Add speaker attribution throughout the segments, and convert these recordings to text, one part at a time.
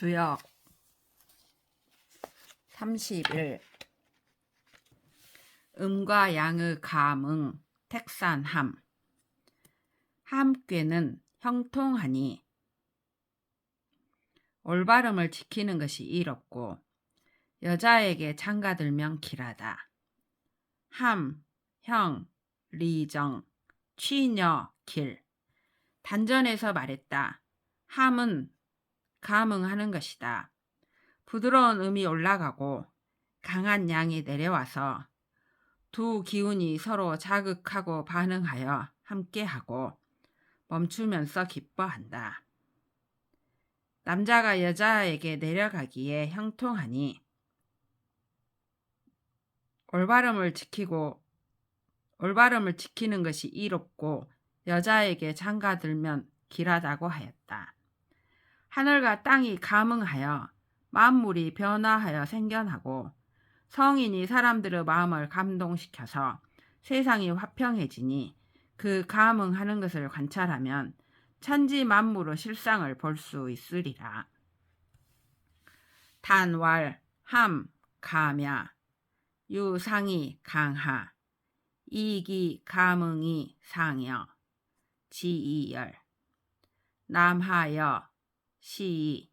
Speaker 1: 주역 31. 음과 양의 감응 택산함. 함께는 형통하니 올바름을 지키는 것이 이롭고 여자에게 장가들면 길하다. 함, 형, 리정, 취녀, 길. 단전에서 말했다. 함은 감응하는 것이다. 부드러운 음이 올라가고 강한 양이 내려와서 두 기운이 서로 자극하고 반응하여 함께하고 멈추면서 기뻐한다. 남자가 여자에게 내려가기에 형통하니 올바름을 지키는 것이 이롭고 여자에게 장가들면 길하다고 하였다. 하늘과 땅이 감응하여 만물이 변화하여 생겨나고 성인이 사람들의 마음을 감동시켜서 세상이 화평해지니 그 감응하는 것을 관찰하면 천지 만물의 실상을 볼 수 있으리라. 단왈, 함, 감야, 유상이 강하, 이기 감응이 상여, 지이열, 남하여, 시이,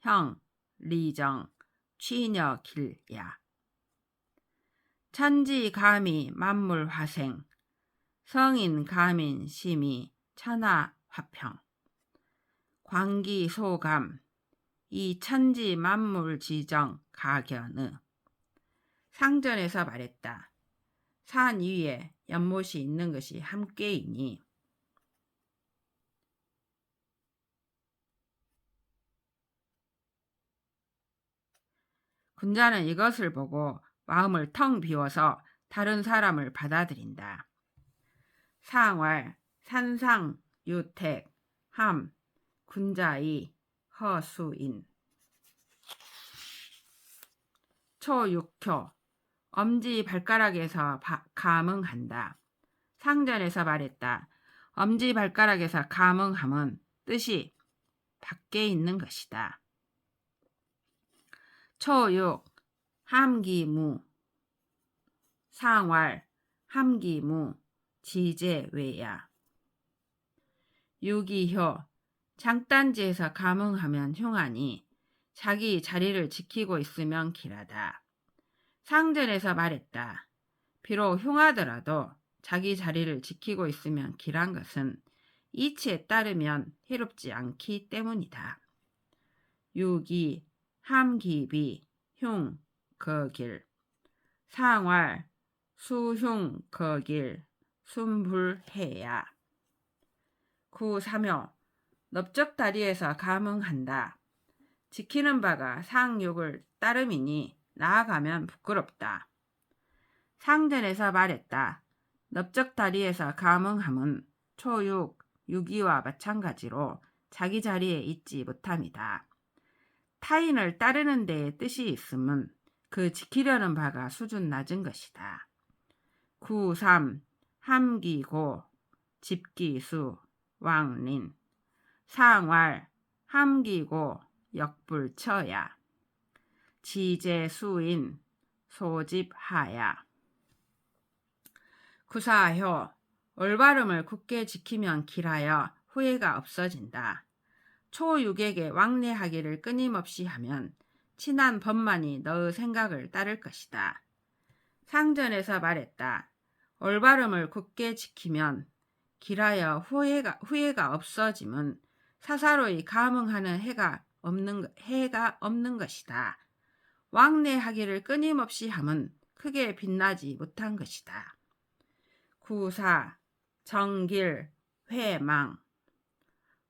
Speaker 1: 형, 리정, 취녀 길야. 천지 가미 만물 화생, 성인 가민 심이 천하 화평. 광기 소감, 이 천지 만물 지정 가견의. 상전에서 말했다. 산 위에 연못이 있는 것이 함께이니 군자는 이것을 보고 마음을 텅 비워서 다른 사람을 받아들인다. 상왈, 산상, 유택, 함, 군자이, 허수인. 초육효, 엄지 발가락에서 감응한다. 상전에서 말했다. 엄지 발가락에서 감응함은 뜻이 밖에 있는 것이다. 초육, 함기무, 상왈, 함기무, 지제외야. 유기효, 장단지에서 감응하면 흉하니 자기 자리를 지키고 있으면 길하다. 상전에서 말했다. 비록 흉하더라도 자기 자리를 지키고 있으면 길한 것은 이치에 따르면 해롭지 않기 때문이다. 유기, 함기비, 흉, 거길. 상왈, 수흉, 거길, 순불해야. 구삼효, 넓적다리에서 감응한다. 지키는 바가 상육을 따름이니 나아가면 부끄럽다. 상전에서 말했다. 넓적다리에서 감응함은 초육, 유기와 마찬가지로 자기 자리에 있지 못함이다. 타인을 따르는 데에 뜻이 있음은 그 지키려는 바가 수준 낮은 것이다. 구삼, 함기고, 집기수, 왕린. 상왈, 함기고, 역불처야. 지제수인, 소집하야. 구사효, 올바름을 굳게 지키면 길하여 후회가 없어진다. 초육에게 왕래하기를 끊임없이 하면 친한 법만이 너의 생각을 따를 것이다. 상전에서 말했다. 올바름을 굳게 지키면 길하여 후회가 없어짐은 사사로이 감응하는 해가 없는 것이다. 왕래하기를 끊임없이 함은 크게 빛나지 못한 것이다. 구사, 정길, 회망.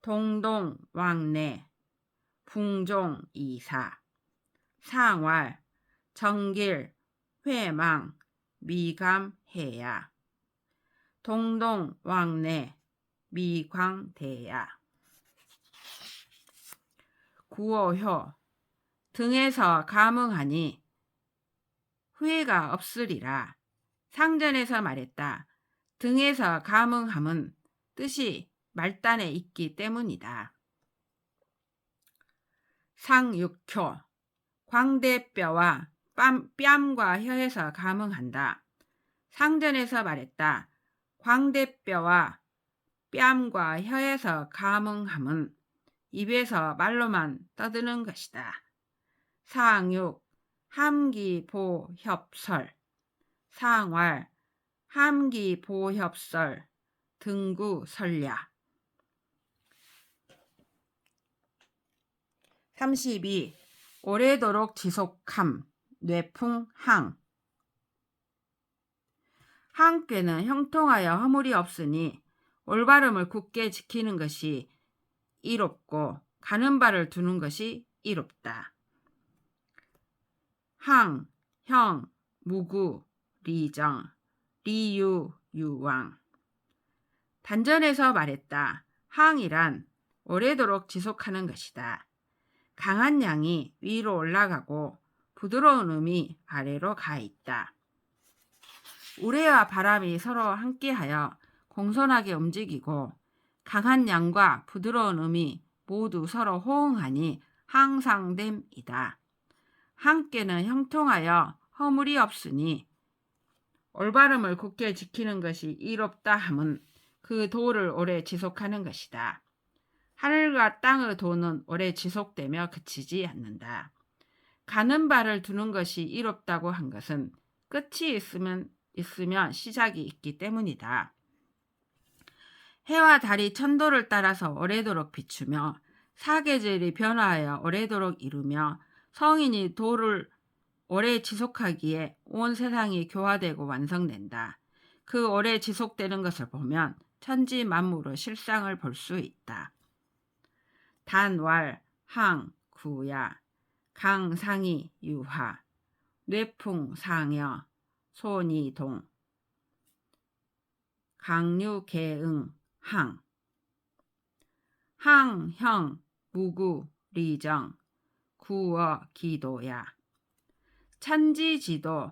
Speaker 1: 동동, 왕래, 풍종, 이사. 상왈, 정길, 회망, 미감, 해야. 동동, 왕래, 미광, 대야. 구오효, 등에서 감응하니 후회가 없으리라. 상전에서 말했다. 등에서 감응함은 뜻이 말단에 있기 때문이다. 상육효 광대뼈와 뺨과 혀에서 감응한다. 상전에서 말했다. 광대뼈와 뺨과 혀에서 감응함은 입에서 말로만 떠드는 것이다. 상육 함기보협설 상왈 함기보협설 등구설야 32. 오래도록 지속함 뇌풍항 항꾀는 형통하여 허물이 없으니 올바름을 굳게 지키는 것이 이롭고 가는 바를 두는 것이 이롭다. 항, 형, 무구, 리정, 리유, 유왕 단전에서 말했다. 항이란 오래도록 지속하는 것이다. 강한 양이 위로 올라가고 부드러운 음이 아래로 가 있다. 우레와 바람이 서로 함께하여 공손하게 움직이고 강한 양과 부드러운 음이 모두 서로 호응하니 항상됨이다. 항께는 형통하여 허물이 없으니 올바름을 굳게 지키는 것이 이롭다 함은 그 도를 오래 지속하는 것이다. 하늘과 땅의 도는 오래 지속되며 그치지 않는다. 가는 바를 두는 것이 이롭다고 한 것은 끝이 있으면 시작이 있기 때문이다. 해와 달이 천도를 따라서 오래도록 비추며 사계절이 변화하여 오래도록 이루며 성인이 도를 오래 지속하기에 온 세상이 교화되고 완성된다. 그 오래 지속되는 것을 보면 천지 만물의 실상을 볼 수 있다. 단왈, 항, 구야, 강, 상이, 유하, 뇌풍, 상여, 소니, 동, 강류, 개응, 항, 항, 형, 무구, 리정, 구어, 기도야, 천지지도,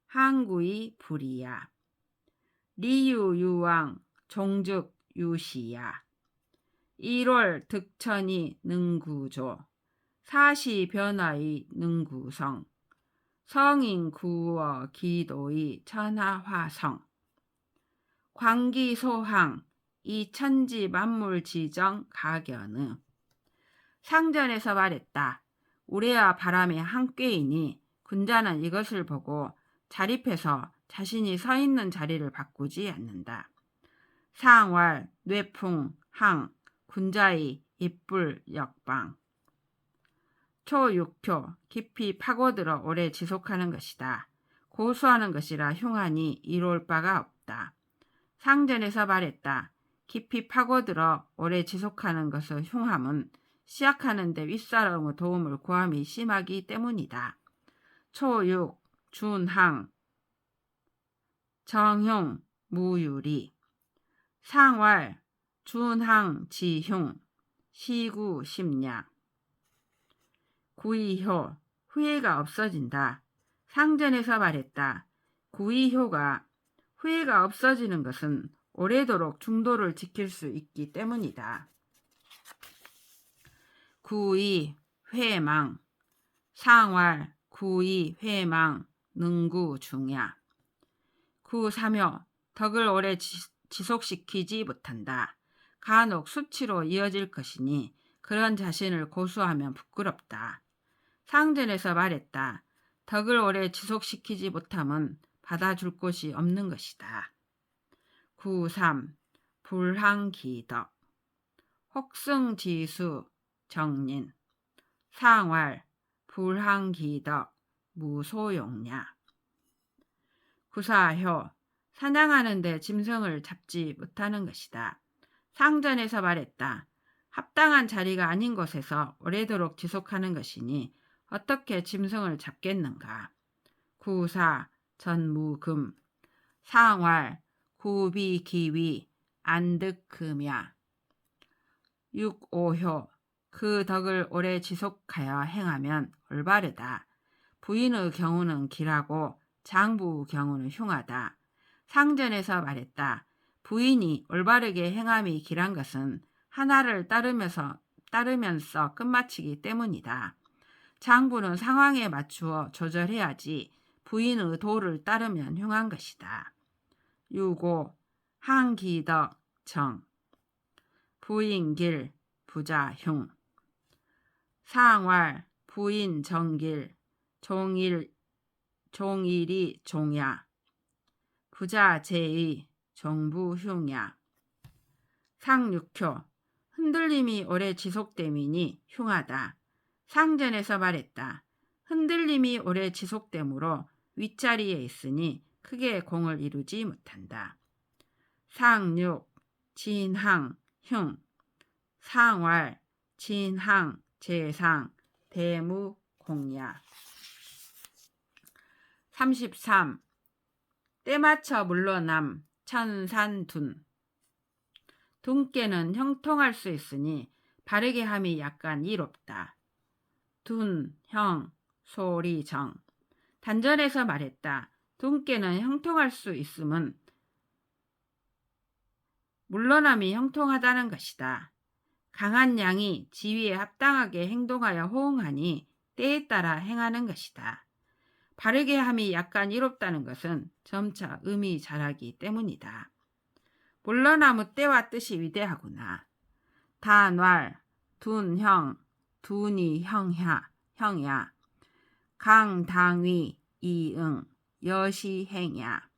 Speaker 1: 항구이, 불이야, 리유, 유왕, 종죽, 유시야, 1월 득천이 능구조, 사시 변화의 능구성, 성인 구어 기도의 천하화성, 광기소항 이 천지 만물 지정 가견의 상전에서 말했다. 우레와 바람의 함께이니 군자는 이것을 보고 자립해서 자신이 서 있는 자리를 바꾸지 않는다. 상왈, 뇌풍, 항, 군자의 입불 역방 초육효 깊이 파고들어 오래 지속하는 것이다. 고수하는 것이라 흉하니 이로울 바가 없다. 상전에서 말했다. 깊이 파고들어 오래 지속하는 것의 흉함은 시작하는 데 윗사람의 도움을 구함이 심하기 때문이다. 초육 준항 정흉 무유리 상왈 준항 지흉 시구 심야 구이효 후회가 없어진다. 상전에서 말했다. 구이효가 후회가 없어지는 것은 오래도록 중도를 지킬 수 있기 때문이다. 구이 회망 상왈 구이 회망 능구 중야 구삼효 덕을 오래 지속시키지 못한다. 간혹 수치로 이어질 것이니 그런 자신을 고수하면 부끄럽다. 상전에서 말했다. 덕을 오래 지속시키지 못함은 받아줄 곳이 없는 것이다. 9.3 불항기덕 혹승지수 정린 상왈 불항기덕 무소용냐 9.4효 사냥하는데 짐승을 잡지 못하는 것이다. 상전에서 말했다. 합당한 자리가 아닌 곳에서 오래도록 지속하는 것이니 어떻게 짐승을 잡겠는가. 9.4 전무금 상왈 구비기위 안득금야 6.5효 그 덕을 오래 지속하여 행하면 올바르다. 부인의 경우는 길하고 장부의 경우는 흉하다. 상전에서 말했다. 부인이 올바르게 행함이 길한 것은 하나를 따르면서 따르면서 끝마치기 때문이다. 장부는 상황에 맞추어 조절해야지 부인의 도를 따르면 흉한 것이다. 6.5. 한기덕 정 부인길 부자흉 상왈 부인 정길 종일이 종야 부자제의 종부흉야 상육효 흔들림이 오래 지속됨이니 흉하다. 상전에서 말했다. 흔들림이 오래 지속되므로 윗자리에 있으니 크게 공을 이루지 못한다. 상육 진항 흉 상왈 진항 재상 대무 공야 33. 때맞춰 물러남 천산둔 둔께는 형통할 수 있으니 바르게 함이 약간 이롭다. 둔, 형, 소리, 정 단전에서 말했다. 둔께는 형통할 수 있음은 물러남이 형통하다는 것이다. 강한 양이 지위에 합당하게 행동하여 호응하니 때에 따라 행하는 것이다. 바르게 함이 약간 이롭다는 것은 점차 음이 자라기 때문이다. 물러남의 때와 뜻이 위대하구나. 단왈, 둔형, 둔이 형야, 강당위, 이응, 여시행야,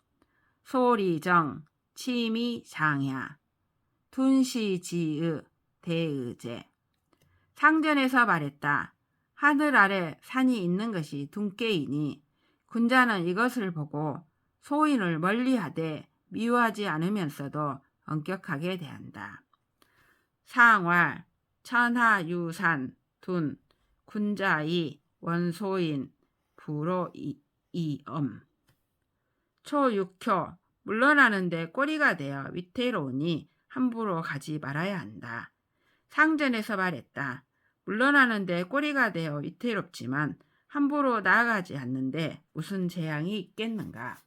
Speaker 1: 소리정, 치미장야, 둔시지의, 대의제 상전에서 말했다. 하늘 아래 산이 있는 것이 둔께이니 군자는 이것을 보고 소인을 멀리하되 미워하지 않으면서도 엄격하게 대한다. 상왈 천하유산 둔 군자이 원소인 불호이엄 초육효 물러나는데 꼬리가 되어 위태로우니 함부로 가지 말아야 한다. 상전에서 말했다. 물러나는데 꼬리가 되어 위태롭지만 함부로 나아가지 않는데 무슨 재앙이 있겠는가.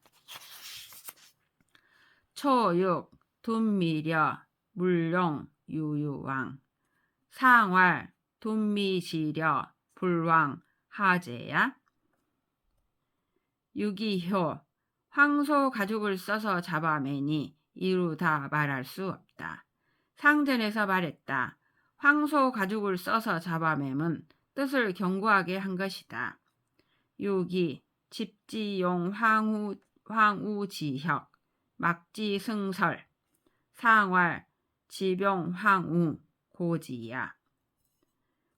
Speaker 1: 초육 둔미려 물룡 유유왕 상왈 둔미시려 불왕 하제야 유기효 황소 가죽을 써서 잡아매니 이루 다 말할 수 없다. 상전에서 말했다. 황소 가죽을 써서 잡아매면 뜻을 견고하게 한 것이다. 유기 집지용 황우지혁 막지승설 상왈 지병황우 고지야.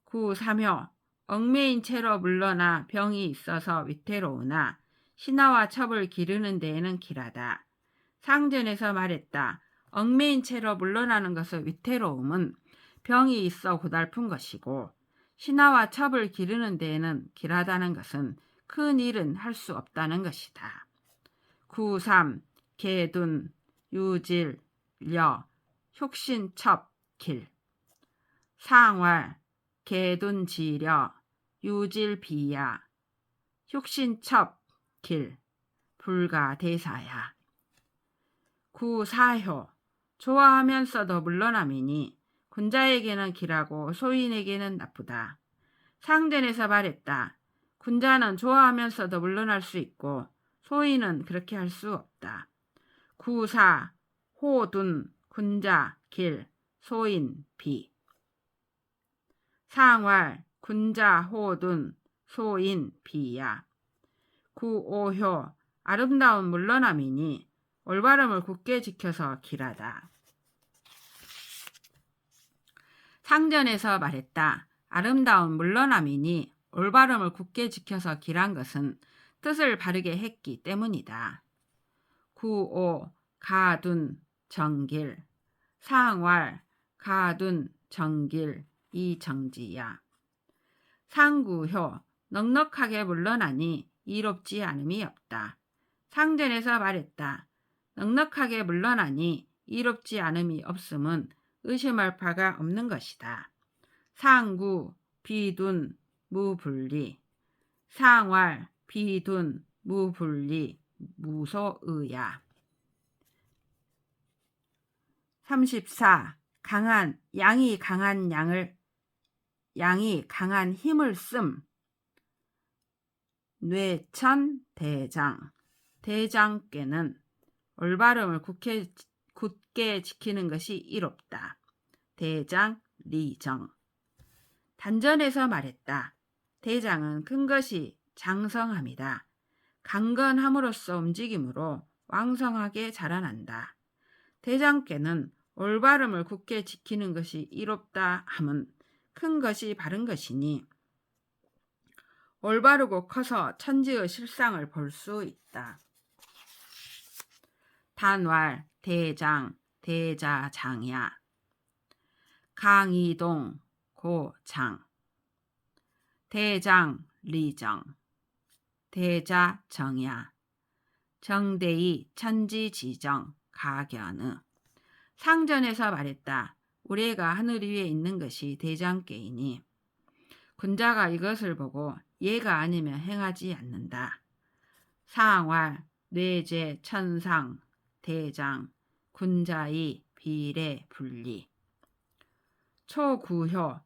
Speaker 1: 9.3효 얽매인 채로 물러나 병이 있어서 위태로우나 신하와 첩을 기르는 데에는 길하다. 상전에서 말했다. 얽매인 채로 물러나는 것의 위태로움은 병이 있어 고달픈 것이고 신하와 첩을 기르는 데에는 길하다는 것은 큰 일은 할 수 없다는 것이다. 9.3 개둔 유질 려 혁신첩 길 상왈 개둔 지려 유질 비야 혁신첩 길 불가 대사야. 9.4효 좋아하면서도 물러남이니 군자에게는 길하고 소인에게는 나쁘다. 상전에서 말했다. 군자는 좋아하면서도 물러날 수 있고 소인은 그렇게 할 수 없다. 9.4 호둔 군자 길 소인 비 상왈 군자 호둔 소인 비야. 9.5효 아름다운 물러남이니 올바름을 굳게 지켜서 길하다. 상전에서 말했다. 아름다운 물러남이니 올바름을 굳게 지켜서 길한 것은 뜻을 바르게 했기 때문이다. 9.5 가둔 정길 상왈 가둔 정길 이정지야. 상구효 넉넉하게 물러나니 이롭지 않음이 없다. 상전에서 말했다. 넉넉하게 물러나니 이롭지 않음이 없음은 의심할 바가 없는 것이다. 상구 비둔 무불리 상왈 비둔 무불리 무소의야. 34. 양이 강한 양을 양이 강한 힘을 씀. 뇌천 대장. 대장께는 올바름을 굳게 지키는 것이 이롭다. 대장 리정. 단전에서 말했다. 대장은 큰 것이 장성함이다. 강건함으로써 움직임으로 왕성하게 자라난다. 대장께는 올바름을 굳게 지키는 것이 이롭다 함은 큰 것이 바른 것이니 올바르고 커서 천지의 실상을 볼 수 있다. 단왈 대장 대자장야. 강이동 고장. 대장 리정. 대자정야. 정대이 천지지정 가견의. 상전에서 말했다. 우레가 하늘 위에 있는 것이 대장께이니 군자가 이것을 보고 얘가 아니면 행하지 않는다. 상활 뇌제 천상 대장 군자의 비례 분리. 초구효.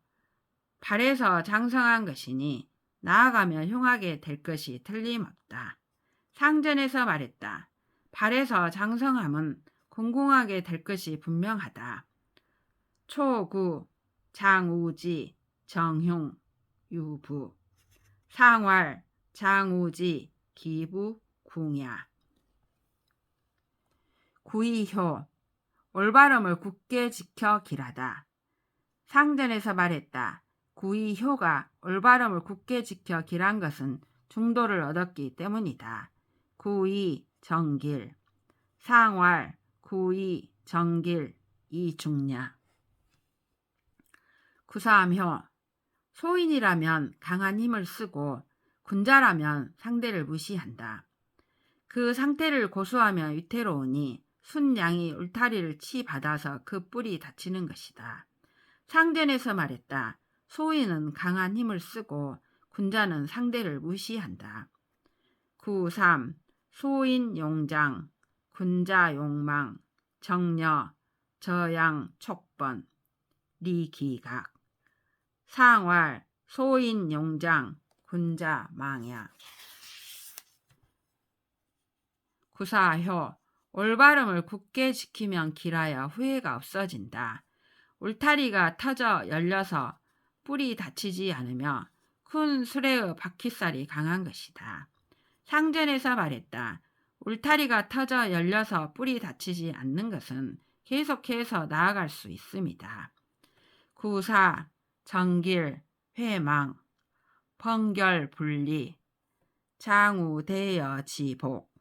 Speaker 1: 발에서 장성한 것이니 나아가면 흉하게 될 것이 틀림없다. 상전에서 말했다. 발에서 장성함은 공공하게 될 것이 분명하다. 초구 장우지 정흉 유부. 상활 장우지 기부 궁야. 구이효. 올바름을 굳게 지켜 길하다. 상전에서 말했다. 구이효가 올바름을 굳게 지켜 길한 것은 중도를 얻었기 때문이다. 구이 정길. 상활 구이 정길 이중야. 구삼효. 소인이라면 강한 힘을 쓰고 군자라면 상대를 무시한다. 그 상태를 고수하면 위태로우니 순양이 울타리를 치받아서 그 뿔이 다치는 것이다. 상전에서 말했다. 소인은 강한 힘을 쓰고 군자는 상대를 무시한다. 구삼 소인 용장 군자 용망 정려 저양 촉번 리기각. 상활 소인 용장 군자 망야. 구사효. 올바름을 굳게 지키면 길하여 후회가 없어진다. 울타리가 터져 열려서 뿔이 다치지 않으며 큰 수레의 바퀴살이 강한 것이다. 상전에서 말했다. 울타리가 터져 열려서 뿔이 다치지 않는 것은 계속해서 나아갈 수 있습니다. 구사 정길 회망 번결 분리 장우대여 지복.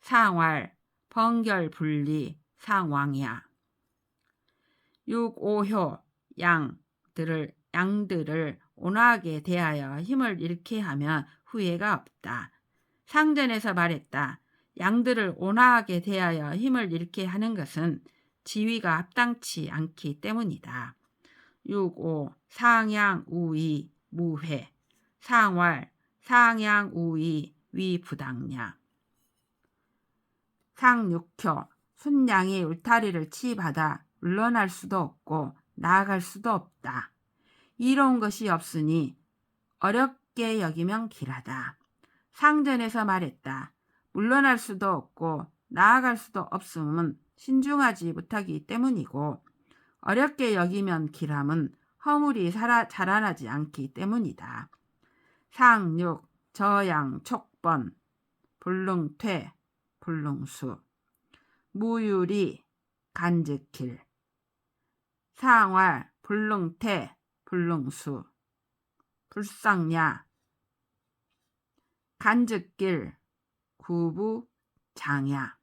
Speaker 1: 상활 번결 분리 상왕야. 육오효. 양들을 온화하게 대하여 힘을 잃게 하면 후회가 없다. 상전에서 말했다. 양들을 온화하게 대하여 힘을 잃게 하는 것은 지위가 합당치 않기 때문이다. 육오 상양우위 무회. 상활 상양우위 위부당야. 상육효. 순양이 울타리를 치받아 물러날 수도 없고 나아갈 수도 없다. 이로운 것이 없으니 어렵게 여기면 길하다. 상전에서 말했다. 물러날 수도 없고 나아갈 수도 없음은 신중하지 못하기 때문이고 어렵게 여기면 길함은 허물이 자라나지 않기 때문이다. 상육 저양 촉번 불능퇴 불능수. 무유리 간즉길. 상활 불능퇴 불능수. 불상야 간즉길 구부 장야.